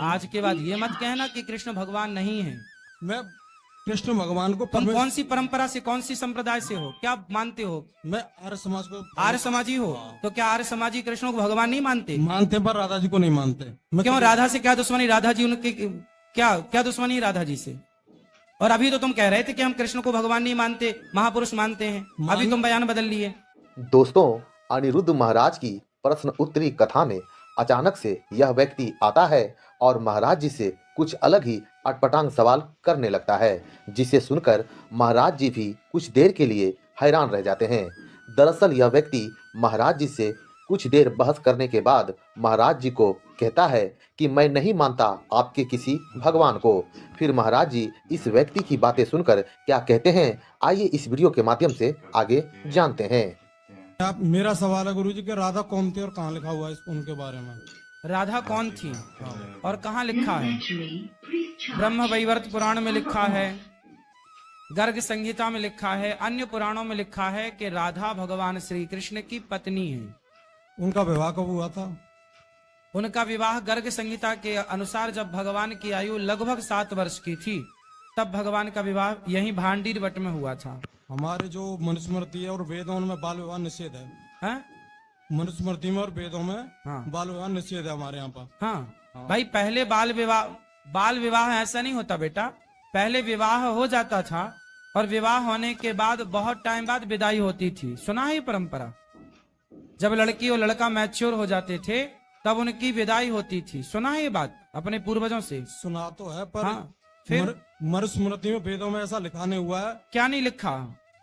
आज के बाद ये मत कहना कि कृष्ण भगवान नहीं है। मैं कृष्ण भगवान को तुम कौन सी परंपरा से, कौन सी संप्रदाय से हो, क्या मानते हो? मैं आर्य समाज को आर्य समाजी हो। तो क्या आर्य समाजी कृष्ण को भगवान नहीं मानते? मानते पर राधा जी को नहीं मानते। क्यों? राधा से क्या दुश्मनी? राधा जी उनके क्या दुश्मनी है राधा जी से? और अभी तो तुम कह रहे थे कि हम कृष्ण को भगवान नहीं मानते, महापुरुष मानते हैं। अभी तुम बयान बदल लिए। दोस्तों, अनिरुद्ध महाराज की प्रश्न उत्तरी कथा में अचानक से यह व्यक्ति आता है और महाराज जी से कुछ अलग ही अटपटांग सवाल करने लगता है, जिसे सुनकर महाराज जी भी कुछ देर के लिए हैरान रह जाते हैं। दरअसल यह व्यक्ति महाराज जी से कुछ देर बहस करने के बाद महाराज जी को कहता है कि मैं नहीं मानता आपके किसी भगवान को। फिर महाराज जी इस व्यक्ति की बातें सुनकर क्या कहते हैं, आइए इस वीडियो के माध्यम से आगे जानते हैं। आप, मेरा सवाल है गुरुजी कि राधा कौन थी और कहाँ लिखा हुआ है उनके बारे में? राधा कौन थी और कहाँ लिखा है? ब्रह्म वैवर्त पुराण में लिखा है, गर्ग संहिता में लिखा है, अन्य पुराणों में लिखा है कि राधा भगवान श्री कृष्ण की पत्नी है। उनका विवाह कब हुआ था? उनका विवाह गर्ग संहिता के अनुसार जब भगवान की आयु लगभग 7 वर्ष की थी, तब भगवान का विवाह यहीं भांडीर वट में हुआ था। हमारे जो मनुस्मृति है और वेदों में बाल विवाह निषेध है। मनुस्मृति में और वेदों में बाल विवाह निषेध है हमारे यहाँ पर। हाँ भाई, पहले बाल विवाह ऐसा नहीं होता बेटा। पहले विवाह हो जाता था और विवाह होने के बाद बहुत टाइम बाद विदाई होती थी। सुना है ये परंपरा? जब लड़की और लड़का मैच्योर हो जाते थे तब उनकी विदाई होती थी। सुना है ये बात अपने पूर्वजों से? सुना तो है, पर फिर मनुस्मृति में वेदों में ऐसा लिखा नहीं हुआ है। क्या नहीं लिखा?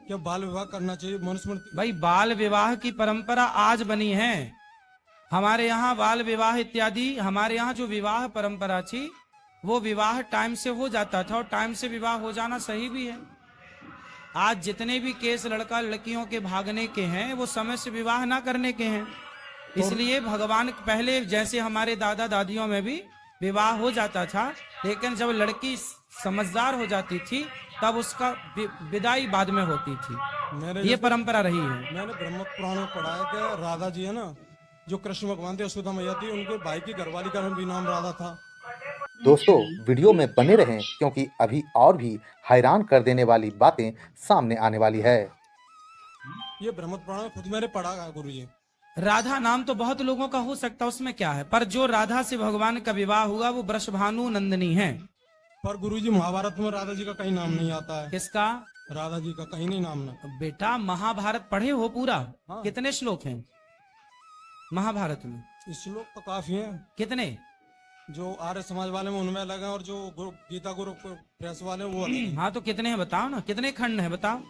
क्या बाल विवाह करना चाहिए मनुस्मृति? भाई, बाल विवाह की परंपरा आज बनी है। हमारे यहाँ बाल विवाह इत्यादि, हमारे यहाँ जो विवाह परंपरा थी वो विवाह टाइम से हो जाता था और टाइम से विवाह हो जाना सही भी है। आज जितने भी केस लड़का लड़कियों के भागने के हैं वो समय से विवाह ना करने के हैं। इसलिए भगवान पहले जैसे हमारे दादा दादियों में भी विवाह हो जाता था, लेकिन जब लड़की समझदार हो जाती थी तब उसका विदाई बाद में होती थी। ये परंपरा रही है। मैंने ब्रह्म पुराण में पढ़ा है कि राधा जी है ना, जो कृष्ण भगवान थे, यशोदा मैया थी, उनके भाई की घरवाली का भी नाम राधा था। दोस्तों, वीडियो में बने रहें क्योंकि अभी और भी हैरान कर देने वाली बातें सामने आने वाली है। ये ब्रह्म पुराण में खुद मैंने पढ़ा है गुरुजी। राधा नाम तो बहुत लोगों का हो सकता है, उसमें क्या है, पर जो राधा से भगवान का विवाह हुआ वो वृषभानु नंदिनी है। पर गुरुजी महाभारत में राधा जी का कहीं नाम नहीं आता है। किसका? राधा जी का कहीं नहीं नाम ना। बेटा, महाभारत पढ़े हो पूरा? कितने श्लोक हैं महाभारत में? श्लोक तो काफी हैं। कितने? जो आर्य समाज वाले में उनमें अलग है और जो गीता गुरु प्रेस वाले वो अलग है। हाँ, तो कितने हैं बताओ ना, कितने खंड हैं बताओ?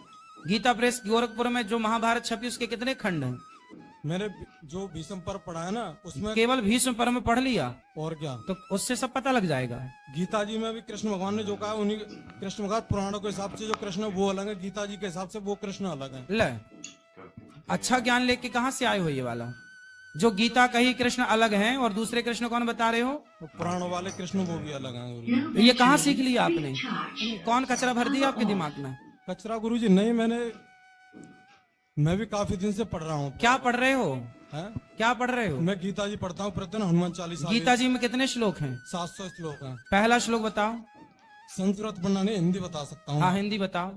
गीता प्रेस गोरखपुर में जो महाभारत छपी उसके कितने खंड हैं? मैंने जो भीष्म पर्व पढ़ा है ना, उसमें केवल भीष्म पर्व में पढ़ लिया और क्या, तो उससे सब पता लग जाएगा। गीता जी में भी कृष्ण भगवान ने जो कहा, उन्हीं कृष्ण भगवान पुराणों के हिसाब से जो कृष्ण वो अलग है, गीता जी के हिसाब से वो कृष्ण अलग है। ले, अच्छा ज्ञान लेके कहाँ से आए हो ये वाला? जो गीता कही कृष्ण अलग हैं और दूसरे कृष्ण कौन बता रहे हो? पुराणों वाले कृष्ण वो भी अलग हैं। ये कहाँ सीख लिया आपने? कौन कचरा भर दिया आपके दिमाग में? कचरा गुरुजी नहीं, मैं भी काफी दिन से पढ़ रहा हूँ। क्या पढ़ रहे हो? क्या पढ़ रहे हो? मैं गीता जी पढ़ता हूँ प्रतिदिन, हनुमान चालीसा। गीता जी में कितने श्लोक हैं? 700 श्लोक हैं। पहला श्लोक बताओ। संस्कृत पढ़ना नहीं, हिंदी बता सकता हूँ। हाँ, हिंदी बताओ।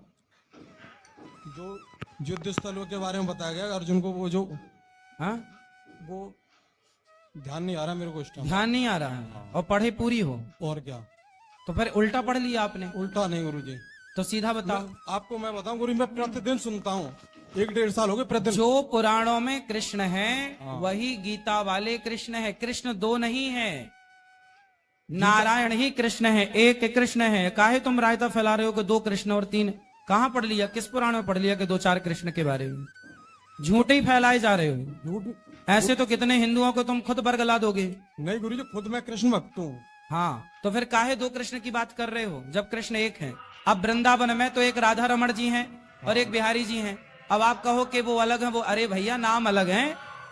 जो युद्ध स्थल के बारे में बताया गया अर्जुन को, वो जो वो ध्यान नहीं आ रहा मेरे को, ध्यान नहीं आ रहा है और पढ़े पूरी हो। और क्या, तो फिर उल्टा पढ़ लिया आपने? उल्टा नहीं गुरुजी। तो सीधा बताओ। आपको मैं बताऊं गुरु, मैं प्रतिदिन सुनता हूँ, 1-1.5 साल हो गए प्रतिदिन। जो पुराणों में कृष्ण है वही गीता वाले कृष्ण है। कृष्ण 2 नहीं है, नारायण ही कृष्ण है, एक कृष्ण है। काहे तुम रायता फैला रहे हो कि 2 कृष्ण और 3? कहाँ पढ़ लिया? किस पुराण में पढ़ लिया कि 2-4 कृष्ण के बारे में? झूठे ही फैलाए जा रहे हो। ऐसे तो कितने हिंदुओं को तुम खुद बरगला दोगे। नहीं गुरुजी, खुद मैं कृष्ण भक्त हूँ। हाँ, तो फिर काहे 2 कृष्ण की बात कर रहे हो जब कृष्ण एक है? अब वृंदावन में तो एक राधा रमण जी हैं और एक बिहारी जी हैं। अब आप कहो कि वो अलग है, वो अरे भैया नाम अलग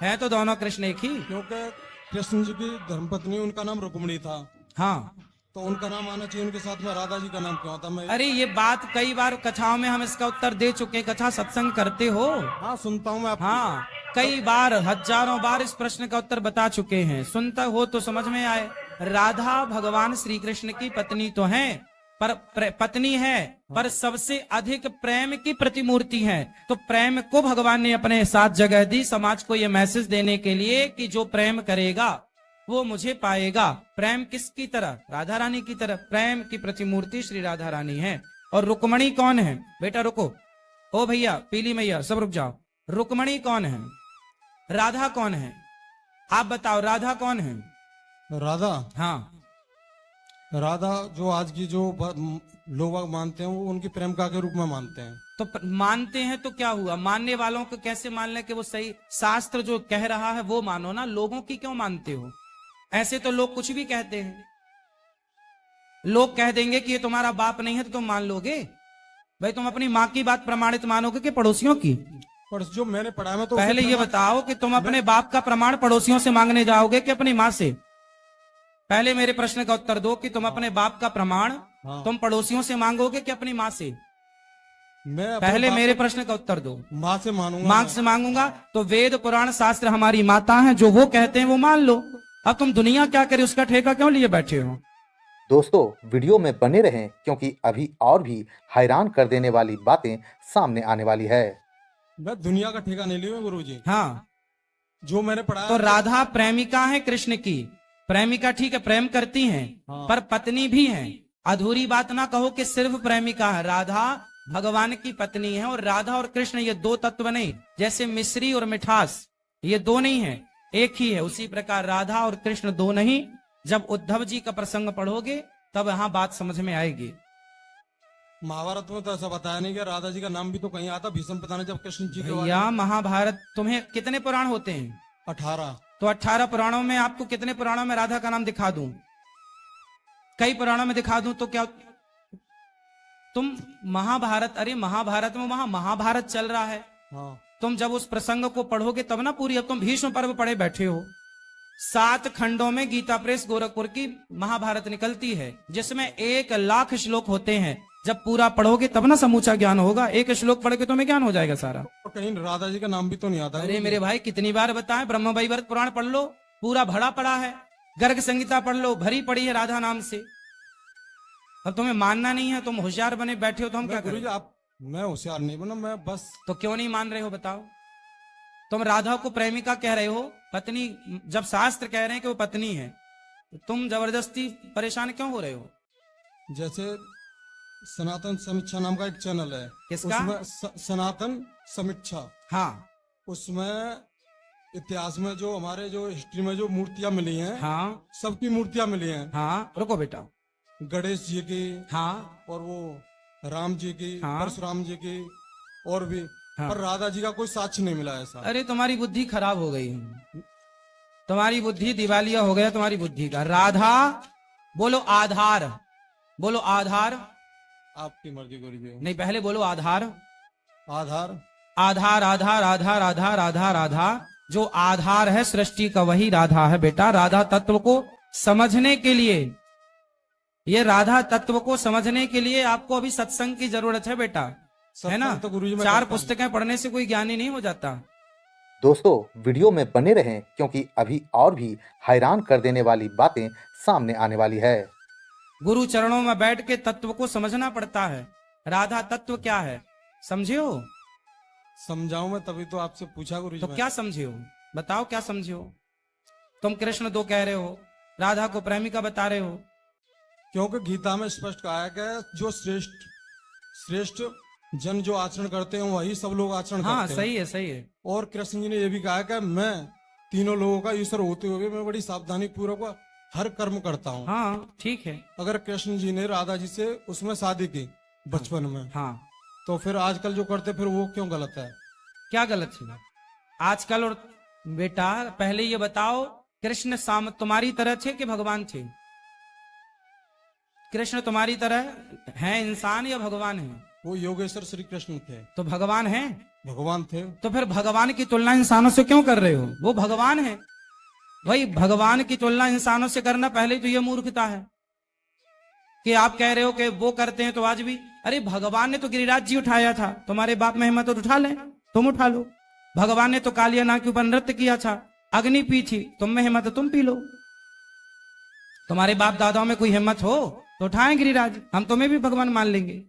है तो दोनों कृष्ण एक ही। क्योंकि कृष्ण जी की धर्मपत्नी उनका नाम रुक्मिणी था। हाँ, तो उनका नाम आना चाहिए, उनके साथ में राधा जी का नाम क्यों आता? मैं अरे ये बात कई बार कथाओं में हम इसका उत्तर दे चुके। कथा सत्संग करते हो? हाँ, सुनता हूँ मैं। हाँ, कई बार, हजारों बार इस प्रश्न का उत्तर बता चुके हैं। सुनता हो तो समझ में आए। राधा भगवान श्री कृष्ण की पत्नी तो हैं, पर पत्नी है, पर सबसे अधिक प्रेम की प्रतिमूर्ति है। तो प्रेम को भगवान ने अपने साथ जगह दी, समाज को यह मैसेज देने के लिए कि जो प्रेम करेगा वो मुझे पाएगा। प्रेम किसकी तरह? राधा रानी की तरह। प्रेम की प्रतिमूर्ति श्री राधा रानी है। और रुक्मणी कौन है? बेटा रुको, ओ भैया पीली मैया सब रुक जाओ। रुक्मणी कौन है? राधा कौन है? आप बताओ, राधा कौन है? राधा, हाँ, राधा जो आज की जो लोग मानते हैं वो उनकी प्रेमिका के रूप में मानते हैं। तो मानते हैं तो क्या हुआ? मानने वालों को कैसे मान लें कि वो सही? शास्त्र जो कह रहा है वो मानो ना, लोगों की क्यों मानते हो? ऐसे तो लोग कुछ भी कहते हैं। लोग कह देंगे कि ये तुम्हारा बाप नहीं है तो तुम मान लोगे? भाई तुम अपनी माँ की बात प्रमाणित मानोगे कि पड़ोसियों की? पर जो मैंने पढ़ा है तो पहले ये बताओ कि तुम अपने बाप का प्रमाण पड़ोसियों से मांगने जाओगे कि अपनी माँ से? पहले मेरे प्रश्न का उत्तर दो कि तुम अपने बाप का प्रमाण तुम पड़ोसियों से मांगोगे कि अपनी माँ से? मैं पहले मेरे प्रश्न का उत्तर दो। माँ से मानूंगा। माँ से मांगूंगा तो वेद पुराण शास्त्र हमारी माता है, जो वो कहते हैं वो मान लो। अब तुम दुनिया क्या करे उसका ठेका क्यों लिए बैठे हो? दोस्तों वीडियो में बने रहें क्योंकि अभी और भी हैरान कर देने वाली बातें सामने आने वाली है। मैं दुनिया का ठेका नहीं लिया गुरुजी। हाँ, जो मैंने पढ़ा तो राधा प्रेमिका है कृष्ण की। प्रेमिका ठीक है, प्रेम करती हैं, पर पत्नी भी हैं। अधूरी बात ना कहो कि सिर्फ प्रेमिका है। राधा भगवान की पत्नी है, और राधा और कृष्ण ये दो तत्व नहीं, जैसे मिश्री और मिठास ये दो नहीं है, एक ही है। उसी प्रकार राधा और कृष्ण दो नहीं। जब उद्धव जी का प्रसंग पढ़ोगे तब यहाँ बात समझ में आएगी। महाभारत में तो ऐसा बताया नहीं कि राधा जी का नाम भी तो कहीं आता। भीष्म पिता ने जब कृष्ण जी के या महाभारत, तुम्हें कितने पुराण होते हैं? 18। तो 18 पुराणों में आपको कितने पुराणों में राधा का नाम दिखा दूं? कई पुराणों में दिखा दूं तो क्या तुम महाभारत, अरे महाभारत में वहां महाभारत चल रहा है। तुम जब उस प्रसंग को पढ़ोगे तब ना पूरी। अब तुम भीष्म पर्व पढ़े बैठे हो। 7 खंडों में गीता प्रेस गोरखपुर की महाभारत निकलती है, जिसमें 1 लाख श्लोक होते हैं। जब पूरा पढ़ोगे तब ना समूचा ज्ञान होगा। एक श्लोक पढ़ के तुम्हें ज्ञान हो जाएगा सारा। तो कहीं राधा जी का नाम भी तो नहीं आता। अरे मेरे भाई कितनी बार बताएं, ब्रह्म वैवर्त पुराण पढ़ लो, पूरा भरा पड़ा है। गर्ग संहिता पढ़ लो, भरी पड़ी है राधा नाम से। अब तुम्हें मानना नहीं है, तुम होशियार बने बैठे हो तो हम क्या करें? आप, मैं होशियार नहीं बना, मैं बस। तो क्यों नहीं मान रहे हो बताओ? तुम राधा को प्रेमिका कह रहे हो, पत्नी, जब शास्त्र कह रहे हैं कि वो पत्नी है, तो तुम जबरदस्ती परेशान क्यों हो रहे हो? जैसे सनातन समीक्षा नाम का एक चैनल है। किसका? उसमें सनातन समीक्षा। हाँ, उसमें इतिहास में जो हमारे जो हिस्ट्री में जो मूर्तियां मिली हैं, हाँ, सबकी मूर्तियां मिली हैं। हाँ, रुको बेटा। गणेश जी की, हाँ, और वो राम जी की, हाँ, परशुराम जी की, और भी, हाँ, पर राधा जी का कोई साक्ष्य नहीं मिला ऐसा। अरे तुम्हारी बुद्धि खराब हो गई है, तुम्हारी बुद्धि दिवालिया हो गया तुम्हारी बुद्धि का। राधा बोलो आधार, बोलो आधार। आपकी मर्जी गुरुजी। नहीं, पहले बोलो आधार। आधार, आधार, आधार, आधार, आधार, आधार, आधार। जो आधार है सृष्टि का वही राधा है बेटा। राधा तत्व को समझने के लिए, ये राधा तत्व को समझने के लिए आपको अभी सत्संग की जरूरत है बेटा, है ना? तो गुरुजी 4 पुस्तकें पढ़ने से कोई ज्ञानी नहीं हो जाता। दोस्तों वीडियो में बने रहें क्योंकि अभी और भी हैरान कर देने वाली बातें सामने आने वाली है। गुरु चरणों में बैठ के तत्व को समझना पड़ता है। राधा तत्व क्या है समझे हो? समझाऊं मैं तभी तो आपसे पूछा गुरुजी। तो क्या समझे हो बताओ, क्या समझे हो? तुम कृष्ण 2 कह रहे हो, राधा को प्रेमिका बता रहे हो। क्योंकि गीता में स्पष्ट कहा है कि जो श्रेष्ठ जन जो आचरण करते हैं वही सब लोग आचरण करते हैं। हाँ, सही है, सही है। और कृष्ण जी ने यह भी कहा कि मैं तीनों लोगों का ईश्वर होते हुए मैं बड़ी सावधानी पूर्वक हर कर्म करता हूँ। हाँ, ठीक है। अगर कृष्ण जी ने राधा जी से उसमें शादी की बचपन में, हाँ, तो फिर आजकल जो करते फिर वो क्यों गलत है? क्या गलत है आजकल? और बेटा पहले ये बताओ, कृष्ण तुम्हारी तरह थे कि भगवान थे? कृष्ण तुम्हारी तरह है इंसान या भगवान है? वो योगेश्वर श्री कृष्ण थे। तो भगवान है? भगवान थे। तो फिर भगवान की तुलना इंसानों से क्यों कर रहे हो? वो भगवान है। भाई भगवान की तुलना इंसानों से करना पहले तो ये मूर्खता है कि आप कह रहे हो कि वो करते हैं तो आज भी। अरे भगवान ने तो गिरिराज जी उठाया था, तुम्हारे बाप में हिम्मत तो उठा ले, तुम उठा लो। भगवान ने तो कालिया नाग के ऊपर नृत्य किया था, अग्नि पी थी, तुम में हिम्मत तुम पी लो। तुम्हारे बाप दादाओं में कोई हिम्मत हो तो उठाएं गिरिराज, हम तुम्हें भी भगवान मान लेंगे।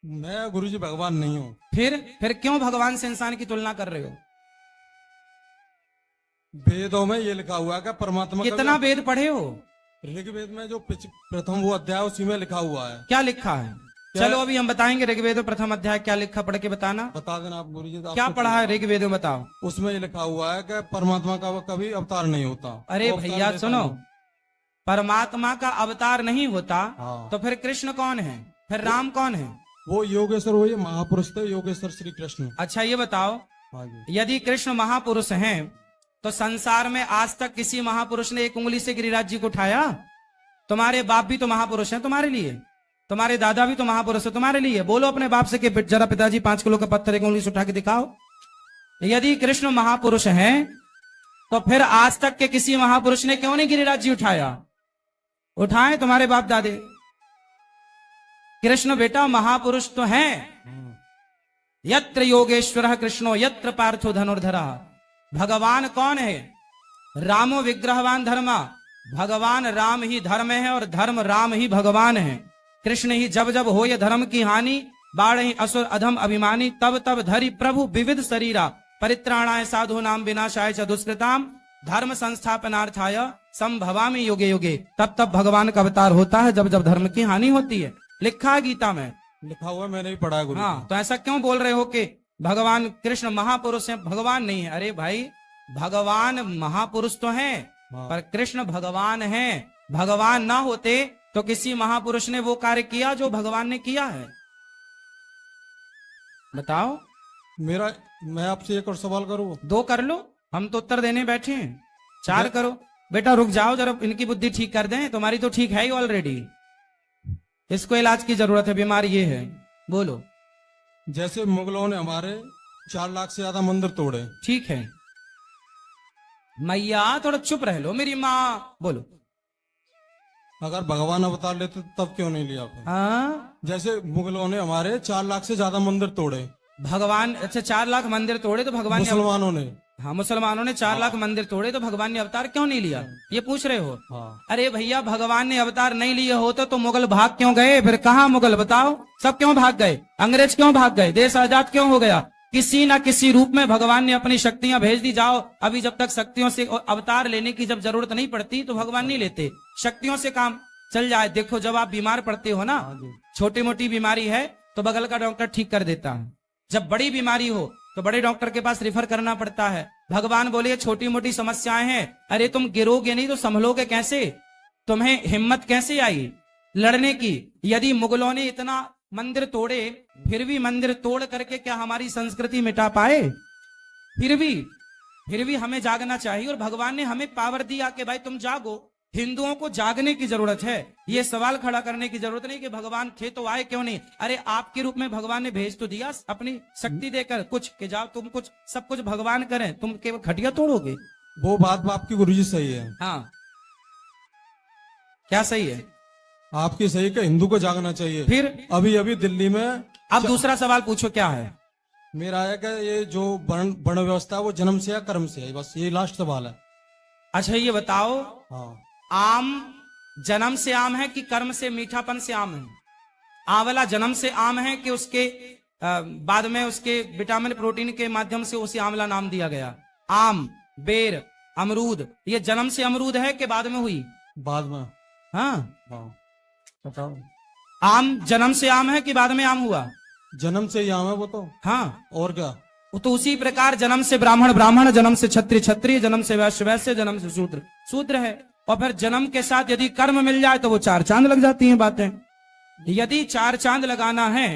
मैं गुरुजी भगवान नहीं हूँ। फिर क्यों भगवान से इंसान की तुलना कर रहे हो? वेदों में ये लिखा हुआ है कि परमात्मा कितना वेद पढ़े हो? ऋग्वेद में जो प्रथम वो अध्याय उसी में लिखा हुआ है। क्या लिखा है? चलो अभी हम बताएंगे ऋग्वेद में प्रथम अध्याय क्या लिखा, पढ़ के बताना। बता देना आप गुरुजी। क्या पढ़ा है ऋग्वेद में, बताओ। उसमें ये लिखा हुआ है कि परमात्मा का कभी अवतार नहीं होता। अरे भैया सुनो, परमात्मा का अवतार नहीं होता। हाँ। तो फिर कृष्ण कौन है, फिर राम कौन है? वो योगेश्वर, वो ये महापुरुष थे योगेश्वर श्री कृष्ण। अच्छा ये बताओ, हाँ जी। यदि कृष्ण महापुरुष हैं तो संसार में आज तक किसी महापुरुष ने एक उंगली से गिरिराज जी को उठाया? तुम्हारे बाप भी तो महापुरुष हैं तुम्हारे लिए, तुम्हारे दादा भी तो महापुरुष है तुम्हारे लिए। बोलो अपने बाप से कि जरा पिताजी 5 किलो का पत्थर एक उंगली से उठा के दिखाओ। यदि कृष्ण महापुरुष हैं तो फिर आज तक के किसी महापुरुष ने क्यों नहीं गिरिराज जी उठाया? उठाए तुम्हारे बाप दादे। कृष्ण बेटा महापुरुष तो हैं। यत्र योगेश्वर कृष्णो यत्र पार्थो धनुर्धरा। भगवान कौन है? रामो विग्रहवान धर्मा। भगवान राम ही धर्म है और धर्म राम ही भगवान है। कृष्ण ही जब जब हो ये धर्म की हानि, बाढ़ ही असुर अधम अभिमानी, तब तब धरि प्रभु विविध शरीरा, परित्राणाय साधु नाम विनाशाय च दुष्कृताम, धर्म संस्थापनार्थाय संभवामि युगे युगे। तब तब भगवान का अवतार होता है जब जब धर्म की हानि होती है। लिखा है गीता में, लिखा हुआ मैंने भी पढ़ा है गुरु। हाँ, तो ऐसा क्यों बोल रहे हो कि भगवान कृष्ण महापुरुष हैं, भगवान नहीं है? अरे भाई भगवान महापुरुष तो हैं, पर कृष्ण भगवान हैं। भगवान ना होते तो किसी महापुरुष ने वो कार्य किया जो भगवान ने किया है? बताओ। मैं आपसे एक और सवाल करूं? 2 कर लो, हम तो उत्तर देने बैठे हैं। 4 करो। बेटा रुक जाओ जरा, इनकी बुद्धि ठीक कर दें। तुम्हारी तो ठीक है ही ऑलरेडी, इसको इलाज की जरूरत है, बीमारी ये है। बोलो। जैसे मुगलों ने हमारे 4 लाख से ज्यादा मंदिर तोड़े। ठीक है मैया, थोड़ा चुप रह लो मेरी माँ। बोलो। अगर भगवान अवतार लेते तब क्यों नहीं लिया फिर? हाँ, जैसे मुगलों ने हमारे 4 लाख से ज्यादा मंदिर तोड़े। भगवान, अच्छा 4 लाख मंदिर तोड़े तो भगवान मुसलमानों ने। हाँ, मुसलमानों ने 4 लाख मंदिर तोड़े तो भगवान ने अवतार क्यों नहीं लिया, ये पूछ रहे हो? हाँ। अरे भैया भगवान ने अवतार नहीं लिए होते तो मुगल भाग क्यों गए? फिर कहाँ मुगल, बताओ सब क्यों भाग गए? अंग्रेज क्यों भाग गए? देश आजाद क्यों हो गया? किसी ना किसी रूप में भगवान ने अपनी शक्तियां भेज दी। जाओ अभी, जब तक शक्तियों से अवतार लेने की जब जरूरत नहीं पड़ती तो भगवान नहीं लेते, शक्तियों से काम चल जाए। देखो जब आप बीमार पड़ते हो ना, छोटी मोटी बीमारी है तो बगल का डॉक्टर ठीक कर देता है। जब बड़ी बीमारी हो तो बड़े डॉक्टर के पास रिफर करना पड़ता है। भगवान बोले छोटी मोटी समस्याएं हैं, अरे तुम गिरोगे नहीं तो संभलोगे कैसे? तुम्हें हिम्मत कैसे आई लड़ने की? यदि मुगलों ने इतना मंदिर तोड़े, फिर भी मंदिर तोड़ करके क्या हमारी संस्कृति मिटा पाए? फिर भी हमें जागना चाहिए और भगवान ने हमें पावर दिया कि भाई तुम जागो। हिंदुओं को जागने की जरूरत है, ये सवाल खड़ा करने की जरूरत नहीं कि भगवान थे तो आए क्यों नहीं। अरे आपके रूप में भगवान ने भेज तो दिया अपनी शक्ति देकर कुछ, कि जाओ तुम कुछ, सब कुछ भगवान करें, तुम केवल खटिया तोड़ोगे। वो बात आपकी गुरुजी सही है। हाँ, क्या सही है? आपकी सही कि हिंदू को जागना चाहिए। फिर अभी दिल्ली में अब दूसरा सवाल पूछो, क्या है? मेरा है कि ये जो वर्ण व्यवस्था है वो जन्म से या कर्म से है, बस ये लास्ट सवाल है। अच्छा ये बताओ, हाँ, आम जन्म से आम है कि कर्म से मीठापन से आम है? आंवला जन्म से आम है कि उसके बाद में उसके विटामिन प्रोटीन के माध्यम से उसे आंवला नाम दिया गया? आम, बेर, अमरूद, ये जन्म से अमरूद है कि बाद में हुई? बाद में। हाँ, बताओ। आम जन्म से आम है कि बाद में आम हुआ? जन्म से ही आम है वो तो। हाँ, और क्या? वो तो उसी प्रकार जन्म से ब्राह्मण ब्राह्मण, जन्म से क्षत्रिय क्षत्रिय, जन्म से वैश्य वैश्य, जन्म से शूद्र शूद्र है। और फिर जन्म के साथ यदि कर्म मिल जाए तो वो 4 चांद लग जाती हैं बातें। यदि 4 चांद लगाना है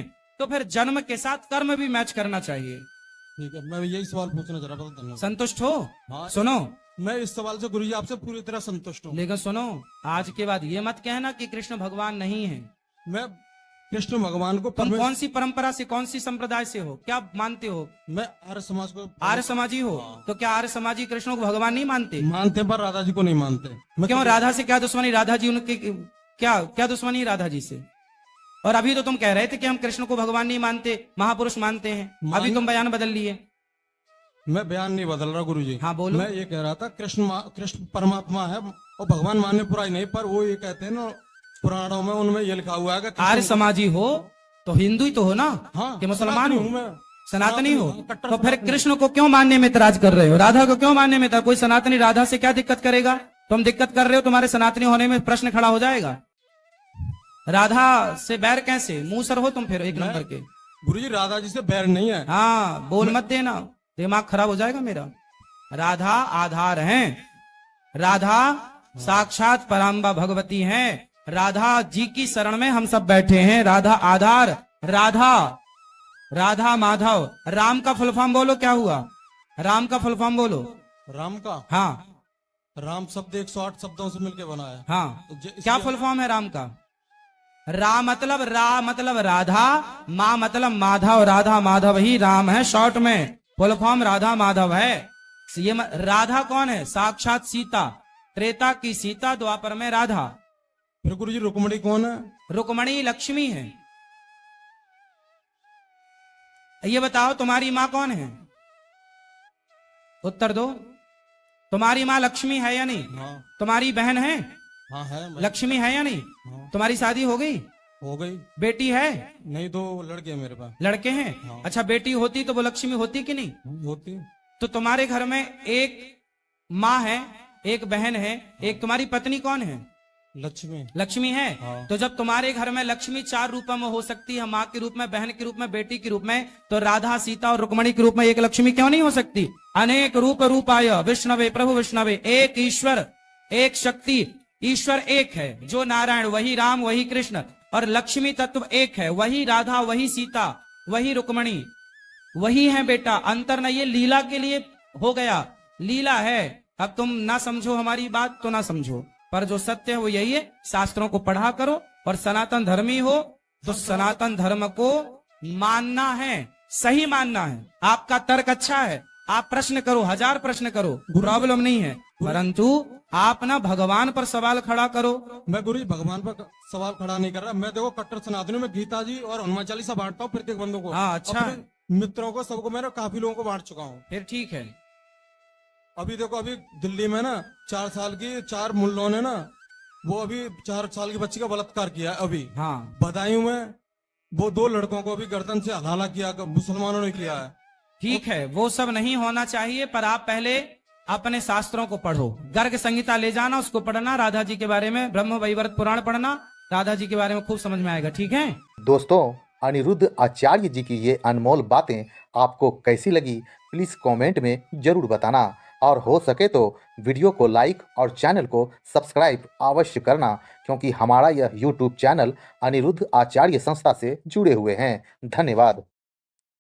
तो फिर जन्म के साथ कर्म भी मैच करना चाहिए। ठीक है, मैं यही सवाल पूछना चाह रहा था। संतुष्ट हो? हाँ, सुनो, मैं इस सवाल से गुरुजी आपसे पूरी तरह संतुष्ट हूँ। लेकिन सुनो, आज के बाद ये मत कहना कि कृष्ण भगवान नहीं है। मैं कृष्ण भगवान को तुम कौन सी परंपरा से, कौन सी संप्रदाय से हो, क्या मानते हो? मैं आर्य समाज को। आर्य समाजी हो? तो क्या आर्य समाजी कृष्ण को भगवान नहीं मानते? मानते, पर राधा जी को नहीं मानते। क्यों? राधा से क्या दुश्मनी? राधा जी उनके क्या दुश्मनी है राधा जी से? और अभी तो तुम कह रहे थे कि हम कृष्ण को भगवान नहीं मानते, महापुरुष मानते हैं। अभी तुम बयान बदल लिए। मैं बयान नहीं बदल रहा गुरुजी। हाँ, बोलो। मैं ये कह रहा था कृष्ण परमात्मा है और भगवान मानने पुराई नहीं, पर वो ये कहते हैं ना पुराणों में, उनमें ये लिखा हुआ है कि आर्य समाजी हो तो हिंदू ही तो हो ना, हाँ, कि मुसलमान सनातनी हो, हूँ मैं, सनातनी हो। कट्टर तो फिर सनातनी। कृष्ण को क्यों मानने में इतराज कर रहे हो, राधा को क्यों मानने में कोई सनातनी राधा से क्या दिक्कत करेगा? तुम दिक्कत कर रहे हो, तुम्हारे सनातनी होने में प्रश्न खड़ा हो जाएगा। राधा से बैर कैसे? मूसर हो तुम फिर एक नंबर के। गुरुजी राधा जी से बैर नहीं है। हाँ, बोल मत देना, दिमाग खराब हो जाएगा मेरा। राधा आधार हैं, राधा साक्षात पराम्बा भगवती हैं, राधा जी की शरण में हम सब बैठे हैं। राधा आधार, राधा माधव। राम का फुल फॉर्म बोलो, क्या हुआ? राम का फुल फॉर्म बोलो। राम का, हाँ राम शब्द 108 शब्दों से मिलकर बना है। हाँ, तो क्या फुल फॉर्म है राम का? रा मतलब राधा, माँ मतलब माधव, राधा माधव ही राम है, शॉर्ट में फुल फॉर्म राधा माधव है। ये राधा कौन है? साक्षात सीता, त्रेता की सीता, द्वापर में राधा। फिर गुरुजी रुक्मणी कौन है? रुक्मणी लक्ष्मी है। ये बताओ तुम्हारी माँ कौन है? उत्तर दो। तुम्हारी माँ लक्ष्मी है या नहीं? हाँ तुम्हारी बहन है? हाँ है। लक्ष्मी है या नहीं? हाँ, तुम्हारी शादी हो गई? हो गई। बेटी है? नहीं, 2 लड़के हैं मेरे पास। लड़के हैं? हाँ। अच्छा, बेटी होती तो वो लक्ष्मी होती कि नहीं? होती। तो तुम्हारे घर में एक माँ है, एक बहन है, एक तुम्हारी पत्नी कौन है? लक्ष्मी। लक्ष्मी है। हाँ। तो जब तुम्हारे घर में लक्ष्मी 4 रूपों में हो सकती है, माँ के रूप में, बहन के रूप में, बेटी के रूप में, तो राधा, सीता और रुक्मणी के रूप में एक लक्ष्मी क्यों नहीं हो सकती? अनेक रूप रूपाय विष्णवे प्रभु विष्णवे, एक ईश्वर, एक शक्ति, ईश्वर एक है जो नारायण, वही राम, वही कृष्ण, और लक्ष्मी तत्व एक है, वही राधा, वही सीता, वही रुक्मणी, वही है बेटा। अंतर नहीं, ये लीला के लिए हो गया, लीला है। अब तुम ना समझो हमारी बात तो ना समझो, पर जो सत्य है वो यही है। शास्त्रों को पढ़ा करो, और सनातन धर्मी हो तो सनातन धर्म को मानना है, सही मानना है। आपका तर्क अच्छा है, आप प्रश्न करो, 1000 प्रश्न करो, प्रॉब्लम नहीं है, परंतु आप ना भगवान पर सवाल खड़ा करो। मैं गुरुजी भगवान पर सवाल खड़ा नहीं कर रहा। मैं देखो कट्टर सनातनी में गीता जी और हनुमान चालीसा बांटता हूँ प्रत्येक बंदों को। हाँ, अच्छा। अपने मित्रों को, सबको, मैंने काफी लोगों को बांट चुका हूँ। फिर ठीक है। अभी देखो, अभी दिल्ली में ना 4 साल की 4 मुल्लों ने ना, वो अभी 4 साल की बच्ची का बलात्कार किया है अभी। हाँ, बदायूं में वो 2 लड़कों को भी गर्दन से हलाला किया, मुसलमानों ने किया है। ठीक है, वो सब नहीं होना चाहिए, पर आप पहले अपने शास्त्रों को पढ़ो। गर्ग संहिता ले जाना, उसको पढ़ना, राधा जी के बारे में ब्रह्म वैवर्त पुराण पढ़ना, राधा जी के बारे में खूब समझ में आएगा। ठीक है दोस्तों, अनिरुद्ध आचार्य जी की ये अनमोल बातें आपको कैसी लगी, प्लीज कमेंट में जरूर बताना, और हो सके तो वीडियो को लाइक और चैनल को सब्सक्राइब अवश्य करना, क्योंकि हमारा यह YouTube चैनल अनिरुद्ध आचार्य संस्था से जुड़े हुए हैं। धन्यवाद।